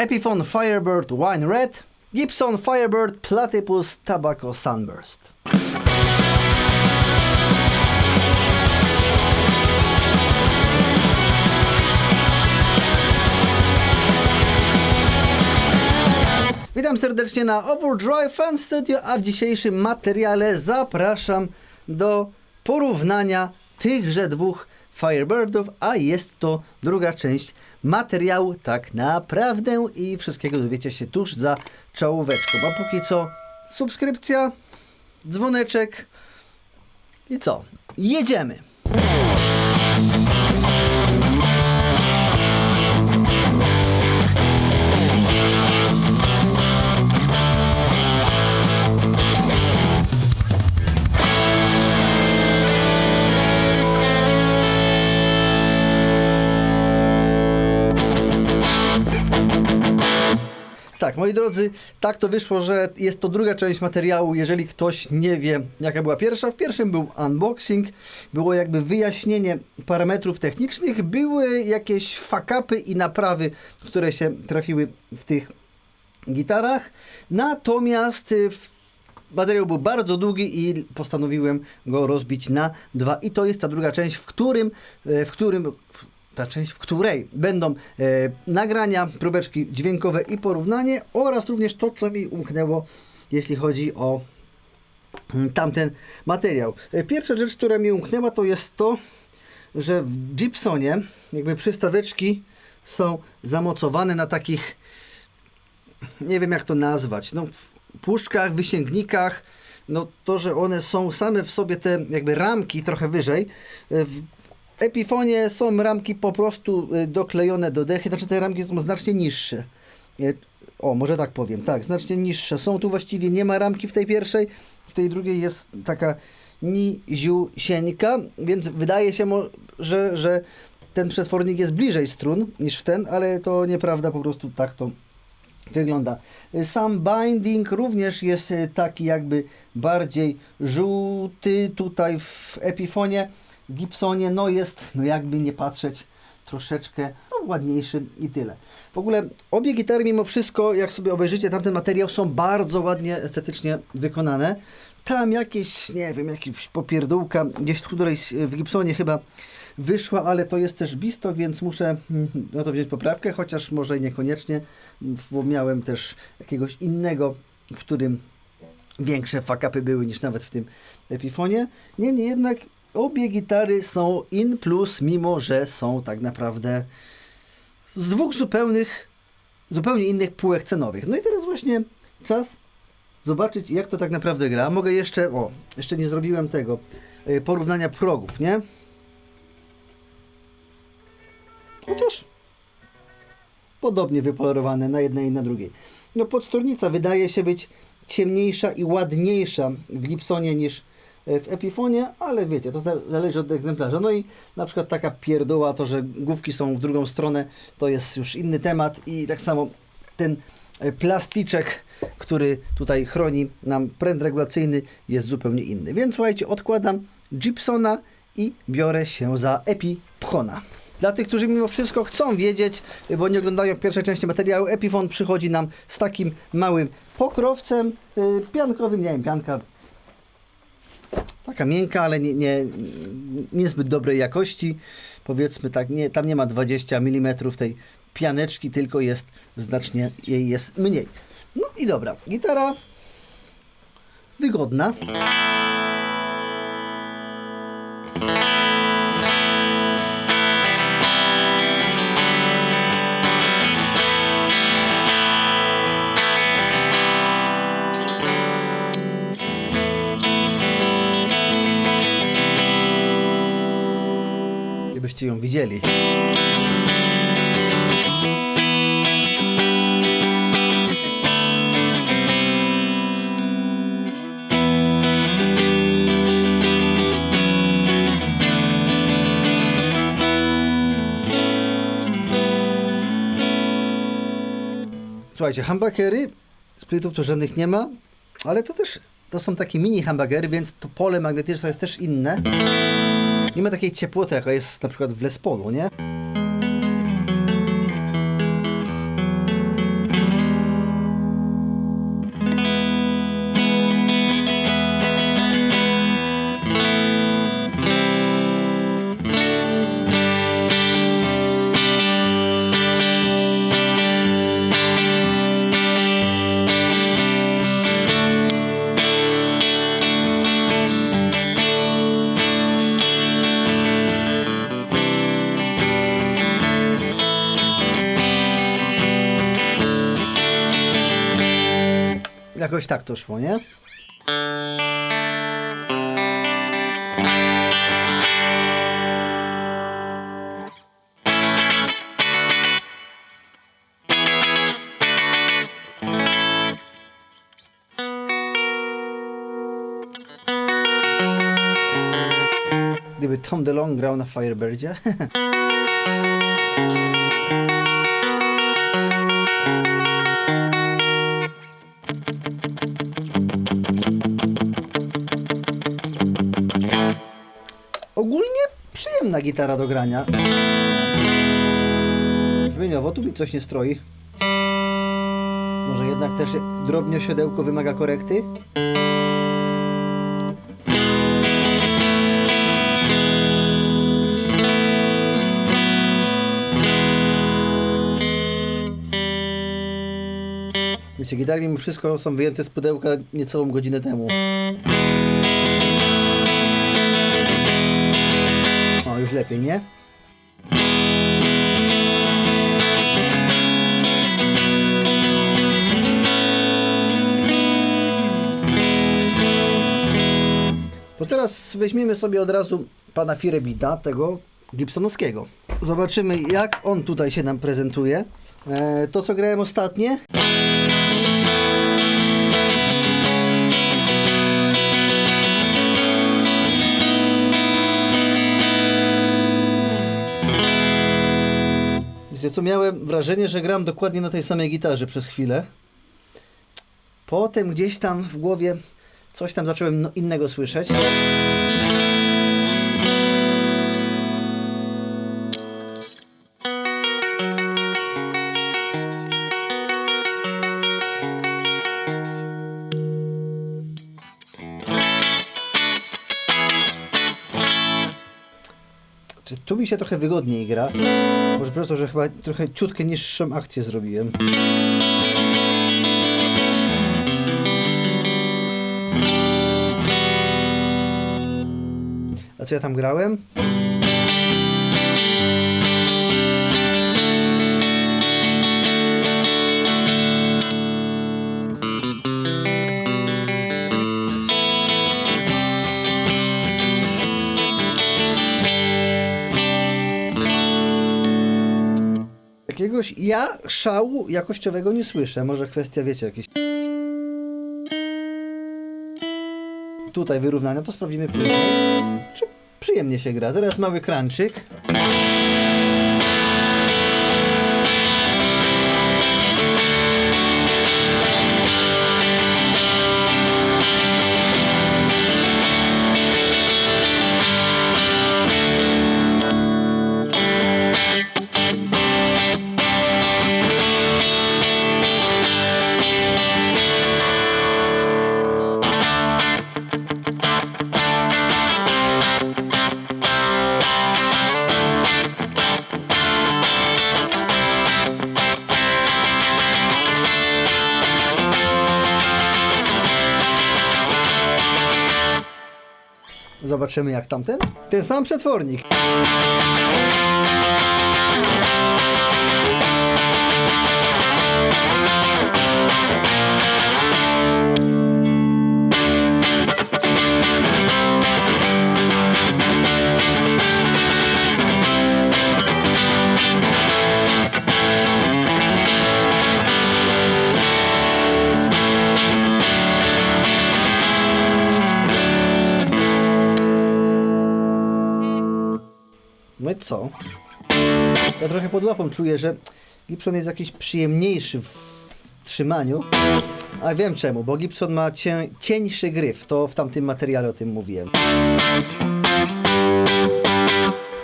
Epiphone Firebird Wine Red, Gibson Firebird Platypus Tobacco Sunburst. Witam serdecznie na Overdrive Fan Studio, a w dzisiejszym materiale zapraszam do porównania tychże dwóch Firebirdów, a jest to druga część materiału tak naprawdę i wszystkiego dowiecie się tuż za czołóweczką. A póki co subskrypcja, dzwoneczek i co? Jedziemy! Tak, moi drodzy, tak to wyszło, że jest to druga część materiału. Jeżeli ktoś nie wie, jaka była pierwsza, w pierwszym był unboxing, było jakby wyjaśnienie parametrów technicznych, były jakieś fuck-upy i naprawy, które się trafiły w tych gitarach. Natomiast materiał był bardzo długi i postanowiłem go rozbić na dwa. I to jest ta druga część, w której będą nagrania, próbeczki dźwiękowe i porównanie oraz również to, co mi umknęło, jeśli chodzi o tamten materiał. Pierwsza rzecz, która mi umknęła, to jest to, że w Gibsonie jakby przystaweczki są zamocowane na takich, nie wiem jak to nazwać, no puszkach, wysięgnikach, no to, że one są same w sobie, te jakby ramki trochę wyżej. W Epiphonie są ramki po prostu doklejone do dechy, znaczy te ramki są znacznie niższe. O, może tak powiem, tak, znacznie niższe. Są tu właściwie, nie ma ramki w tej pierwszej, w tej drugiej jest taka niziusieńka, więc wydaje się, że ten przetwornik jest bliżej strun niż w ten, ale to nieprawda, po prostu tak to wygląda. Sam binding również jest taki jakby bardziej żółty tutaj w Epiphonie. W Gibsonie no jest, no jakby nie patrzeć, troszeczkę ładniejszy i tyle. W ogóle obie gitary mimo wszystko, jak sobie obejrzycie tamten materiał, są bardzo ładnie estetycznie wykonane. Tam jakieś, nie wiem, jakaś popierdółka gdzieś którejś w Gibsonie chyba wyszła, ale to jest też Bistok, więc muszę na to wziąć poprawkę, chociaż może i niekoniecznie, bo miałem też jakiegoś innego, w którym większe fuck-upy były niż nawet w tym Epiphonie. Niemniej jednak obie gitary są in plus, mimo że są tak naprawdę z dwóch zupełnie innych półek cenowych. No i teraz właśnie czas zobaczyć, jak to tak naprawdę gra. Mogę jeszcze nie zrobiłem tego porównania progów, nie? Chociaż podobnie wypolerowane na jednej i na drugiej. No podstrójnica wydaje się być ciemniejsza i ładniejsza w Gibsonie niż w Epiphonie, ale wiecie, to zależy od egzemplarza. No i na przykład taka pierdoła, to że główki są w drugą stronę, to jest już inny temat i tak samo ten plasticzek, który tutaj chroni nam pręt regulacyjny, jest zupełnie inny. Więc słuchajcie, odkładam Gibsona i biorę się za Epiphona. Dla tych, którzy mimo wszystko chcą wiedzieć, bo nie oglądają pierwszej części materiału, Epiphone przychodzi nam z takim małym pokrowcem piankowym, nie wiem, pianka taka miękka, ale niezbyt dobrej jakości. Powiedzmy tak, tam nie ma 20 mm tej pianeczki, tylko jest znacznie jej jest mniej. No i dobra, gitara wygodna. Gdybyście ją widzieli. Słuchajcie, humbuckery, splitów tu żadnych nie ma, ale to są takie mini humbuckery, więc to pole magnetyczne jest też inne. Nie ma takiej ciepłoty, jaka jest na przykład w Les Paulu, nie? Jakoś tak to szło, nie? Gdyby Tom DeLonge grał na Firebirdzie. Ogólnie przyjemna gitara do grania. Brzmieniowo tu mi coś nie stroi. Może jednak też drobnie siodełko wymaga korekty? Wiecie, gitary mimo wszystko są wyjęte z pudełka niecałą godzinę temu. O, już lepiej, nie? To teraz weźmiemy sobie od razu pana Firebita, tego gibsonowskiego. Zobaczymy, jak on tutaj się nam prezentuje. To, co grałem ostatnio. Wiecie co, miałem wrażenie, że gram dokładnie na tej samej gitarze przez chwilę. Potem gdzieś tam w głowie coś tam zacząłem innego słyszeć. Czy tu mi się trochę wygodniej gra? Może przez to, że chyba trochę ciutkę niższą akcję zrobiłem. A co ja tam grałem? Jakiegoś szału jakościowego nie słyszę. Może kwestia, wiecie, jakieś... Tutaj wyrównania, to sprawdzimy później. Czy przyjemnie się gra. Teraz mały crunchik. Zobaczymy jak tamten. Ten sam przetwornik. No i co? Ja trochę pod łapą czuję, że Gibson jest jakiś przyjemniejszy w trzymaniu. A wiem czemu, bo Gibson ma cieńszy gryf. To w tamtym materiale o tym mówiłem.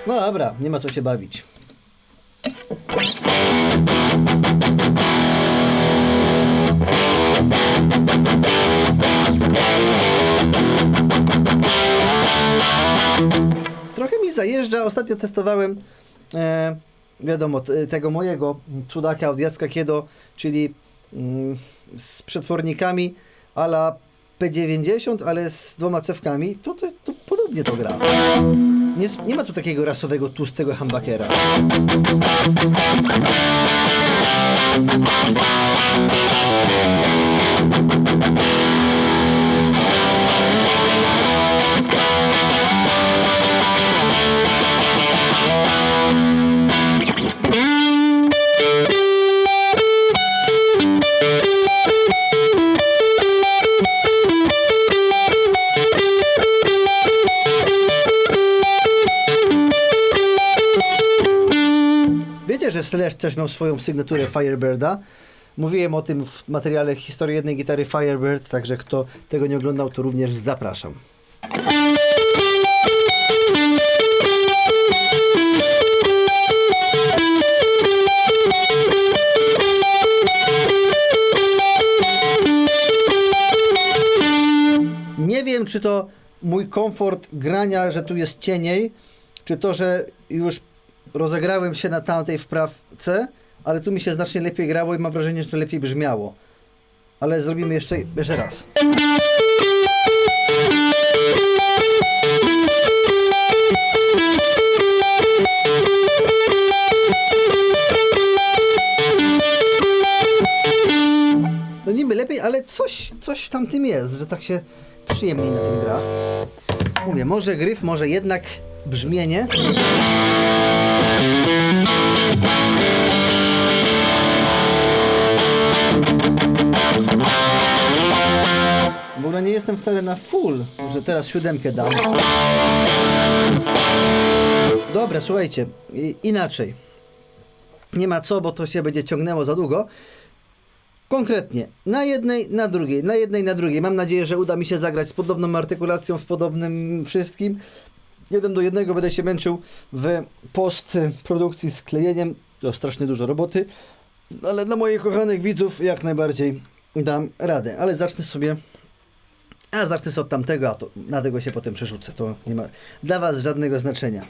No dobra, nie ma co się bawić. Trochę mi zajeżdża. Ostatnio testowałem wiadomo, tego mojego cudaka od Jacka Kiedo, czyli z przetwornikami a la P90, ale z dwoma cewkami. To podobnie to gra. Nie ma tu takiego rasowego, tłustego humbuckera. Slash też miał swoją sygnaturę Firebirda. Mówiłem o tym w materiale Historii jednej gitary Firebird, także kto tego nie oglądał, to również zapraszam. Nie wiem, czy to mój komfort grania, że tu jest cieniej, czy to, że już rozegrałem się na tamtej wprawce, ale tu mi się znacznie lepiej grało i mam wrażenie, że to lepiej brzmiało. Ale zrobimy jeszcze raz. No niby lepiej, ale coś w tamtym jest, że tak się przyjemniej na tym gra. Mówię, może gryf, może jednak brzmienie. W ogóle nie jestem wcale na full, że teraz 7 dam. Dobra, słuchajcie, inaczej. Nie ma co, bo to się będzie ciągnęło za długo. Konkretnie, na jednej, na drugiej, na jednej, na drugiej. Mam nadzieję, że uda mi się zagrać z podobną artykulacją, z podobnym wszystkim. 1:1 będę się męczył w postprodukcji z klejeniem. To strasznie dużo roboty, ale dla moich kochanych widzów jak najbardziej dam radę. Ale zacznę sobie od tamtego, a to na tego się potem przerzucę. To nie ma dla was żadnego znaczenia.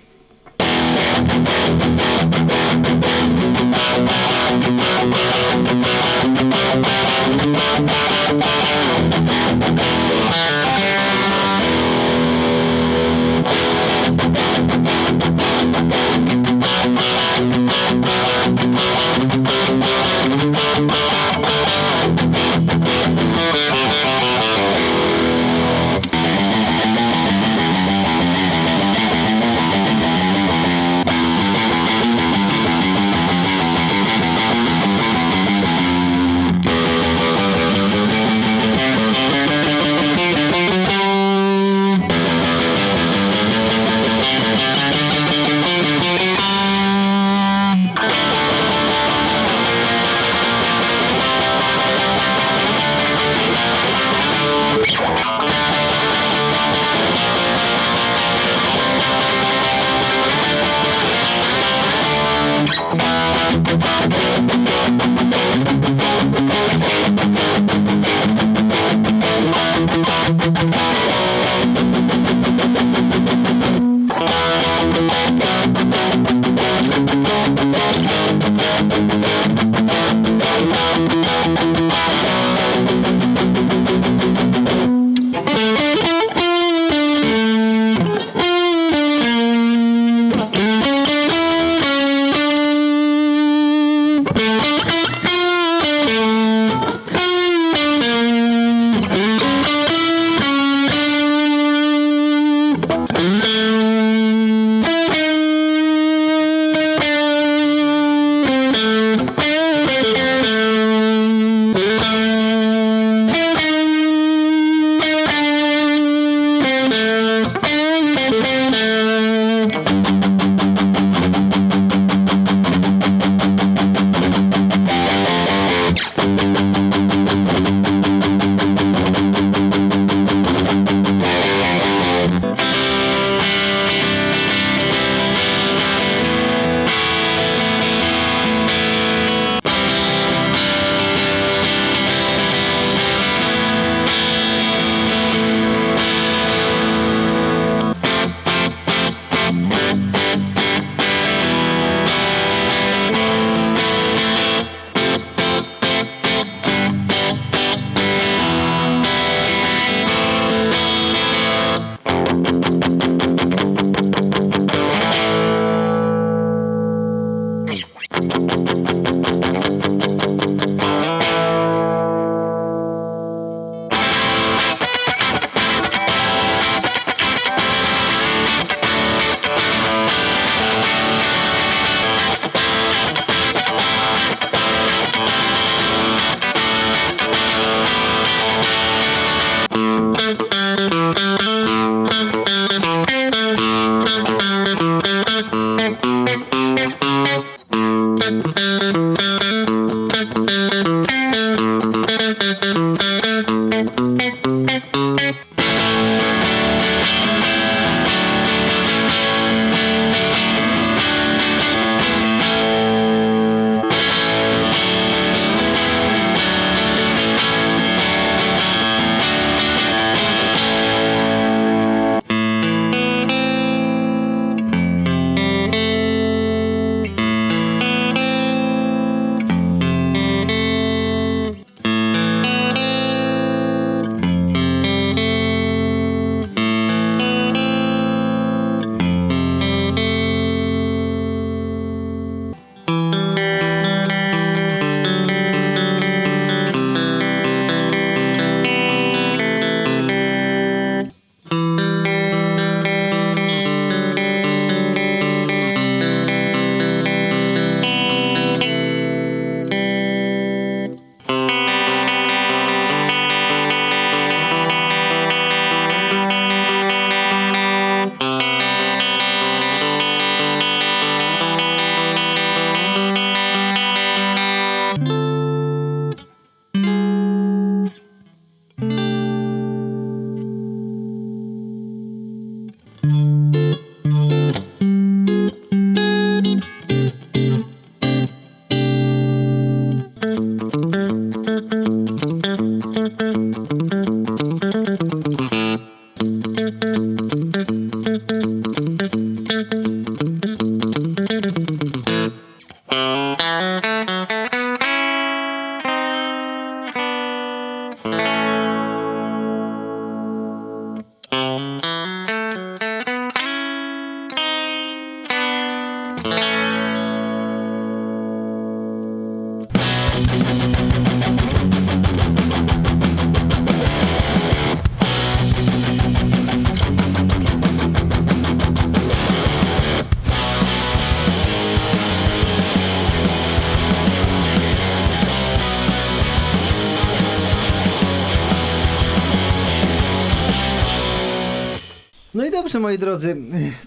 dobrze, moi drodzy,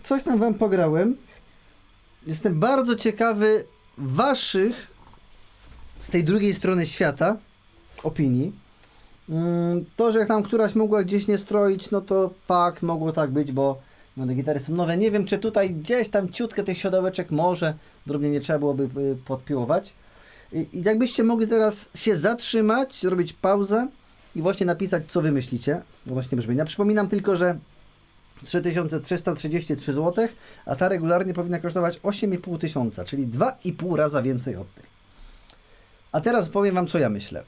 coś tam wam pograłem. Jestem bardzo ciekawy waszych z tej drugiej strony świata opinii. To, że jak tam któraś mogła gdzieś nie stroić, no to fakt, mogło tak być, bo te gitary są nowe. Nie wiem, czy tutaj gdzieś tam ciutkę tych siodełeczek może drobnie nie trzeba byłoby podpiłować. I jakbyście mogli teraz się zatrzymać, zrobić pauzę i właśnie napisać, co wy myślicie właśnie brzmienia. Przypominam tylko, że 3333 zł, a ta regularnie powinna kosztować 8500, czyli 2,5 raza więcej od tej. A teraz powiem wam, co ja myślę.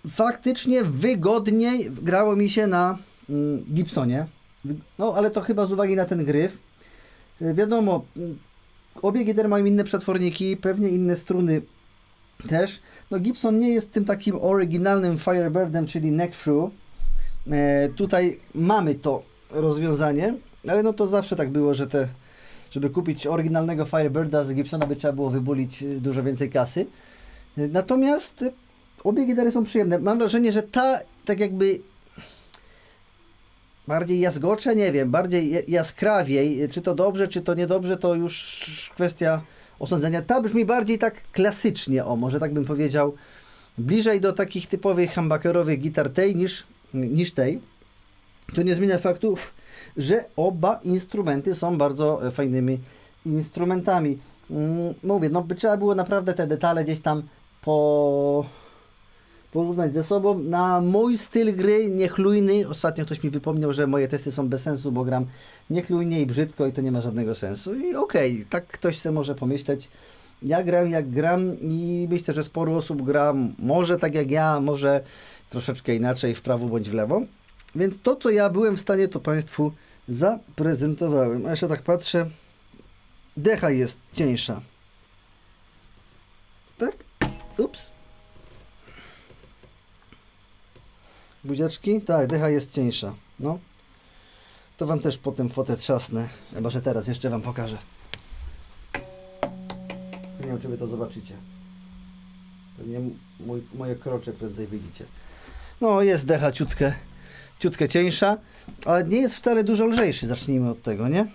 Faktycznie wygodniej grało mi się na Gibsonie, no ale to chyba z uwagi na ten gryf. Wiadomo, obie gitary mają inne przetworniki, pewnie inne struny też. No Gibson nie jest tym takim oryginalnym Firebirdem, czyli neck through. Tutaj mamy to rozwiązanie, ale no to zawsze tak było, że żeby kupić oryginalnego Firebirda z Gibsona by trzeba było wybulić dużo więcej kasy. Natomiast obie gitary są przyjemne. Mam wrażenie, że ta tak jakby bardziej jazgocze, nie wiem, bardziej jaskrawiej, czy to dobrze, czy to niedobrze, to już kwestia osądzenia. Ta brzmi bardziej tak klasycznie, może tak bym powiedział, bliżej do takich typowych humbuckerowych gitar tej niż tej. To nie zmienia faktu, że oba instrumenty są bardzo fajnymi instrumentami. Mówię, no by trzeba było naprawdę te detale gdzieś tam porównać ze sobą. Na mój styl gry niechlujny, ostatnio ktoś mi wypomniał, że moje testy są bez sensu, bo gram niechlujnie i brzydko i to nie ma żadnego sensu. I okej, tak ktoś sobie może pomyśleć. Ja gram jak gram i myślę, że sporo osób gra może tak jak ja, może troszeczkę inaczej, w prawo bądź w lewo. Więc to, co ja byłem w stanie, to Państwu zaprezentowałem. A jeszcze tak patrzę, decha jest cieńsza. Tak? Ups. Buziaczki? Tak, decha jest cieńsza. No. To Wam też potem fotę trzasnę. Chyba, że teraz jeszcze Wam pokażę. Nie wiem, czy Wy to zobaczycie. Pewnie moje krocze prędzej widzicie. No, jest decha ciutkę cieńsza, ale nie jest wcale dużo lżejszy. Zacznijmy od tego, nie?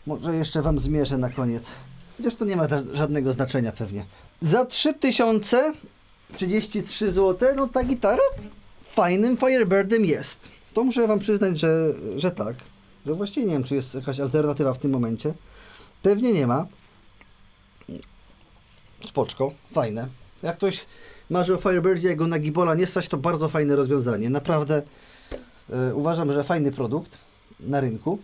Może jeszcze Wam zmierzę na koniec. Chociaż to nie ma żadnego znaczenia pewnie. Za 3033 zł, no ta gitara fajnym Firebirdem jest. To muszę Wam przyznać, że tak. Że właściwie nie wiem, czy jest jakaś alternatywa w tym momencie. Pewnie nie ma. Spoczko, fajne. Jak ktoś marzy o Firebirdzie, jak go na Gibola nie stać, to bardzo fajne rozwiązanie. Naprawdę uważam, że fajny produkt na rynku.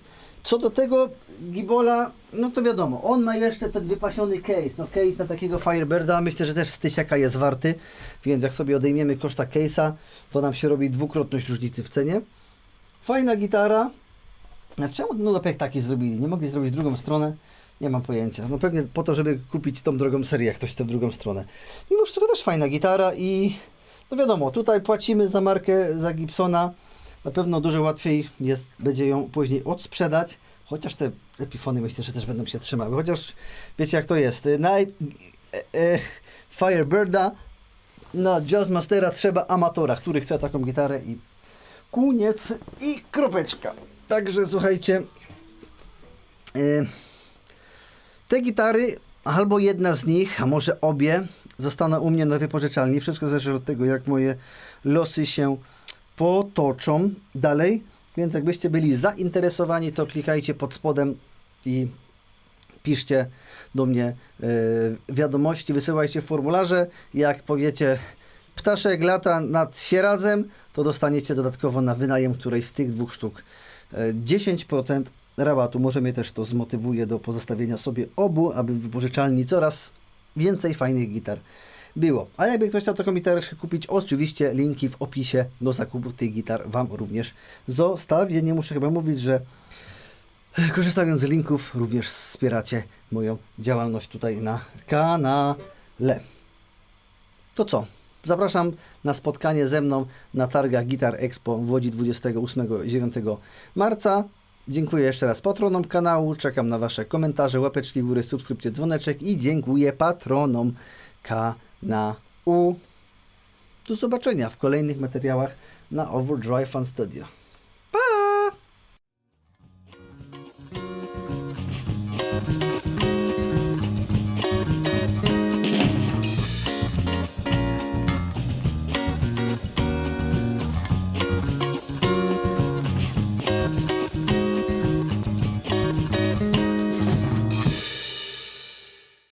Co do tego Gibola, no to wiadomo, on ma jeszcze ten wypasiony case. No case na takiego Firebirda myślę, że też z tysiaka jest warty, więc jak sobie odejmiemy koszta case'a, to nam się robi dwukrotność różnicy w cenie. Fajna gitara. A czemu Nulopek taki zrobili? Nie mogli zrobić drugą stronę? Nie mam pojęcia. No pewnie po to, żeby kupić tą drugą serię, jak ktoś tę drugą stronę. Mimo wszystko też fajna gitara i no wiadomo, tutaj płacimy za markę, za Gibsona. Na pewno dużo łatwiej będzie ją później odsprzedać. Chociaż te Epifony myślę, że też będą się trzymały. Chociaż wiecie jak to jest. Na Firebirda, na Jazzmastera trzeba amatora, który chce taką gitarę i koniec i kropeczka. Także słuchajcie, te gitary, albo jedna z nich, a może obie, zostaną u mnie na wypożyczalni. Wszystko zależy od tego, jak moje losy się potoczą dalej. Więc jakbyście byli zainteresowani, to klikajcie pod spodem i piszcie do mnie wiadomości, wysyłajcie formularze. Jak powiecie ptaszek lata nad Sieradzem, to dostaniecie dodatkowo na wynajem którejś z tych dwóch sztuk 10% rabatu. Może mnie też to zmotywuje do pozostawienia sobie obu, aby w wypożyczalni coraz więcej fajnych gitar było. A jakby ktoś chciał taką gitareczkę kupić, oczywiście linki w opisie do zakupu tych gitar Wam również zostawię. Nie muszę chyba mówić, że korzystając z linków również wspieracie moją działalność tutaj na kanale. To co? Zapraszam na spotkanie ze mną na targach Guitar Expo w Łodzi 28-9 marca. Dziękuję jeszcze raz patronom kanału, czekam na Wasze komentarze, łapeczki w górę, subskrypcje, dzwoneczek i dziękuję patronom kanału. Do zobaczenia w kolejnych materiałach na Overdrive Fan Studio.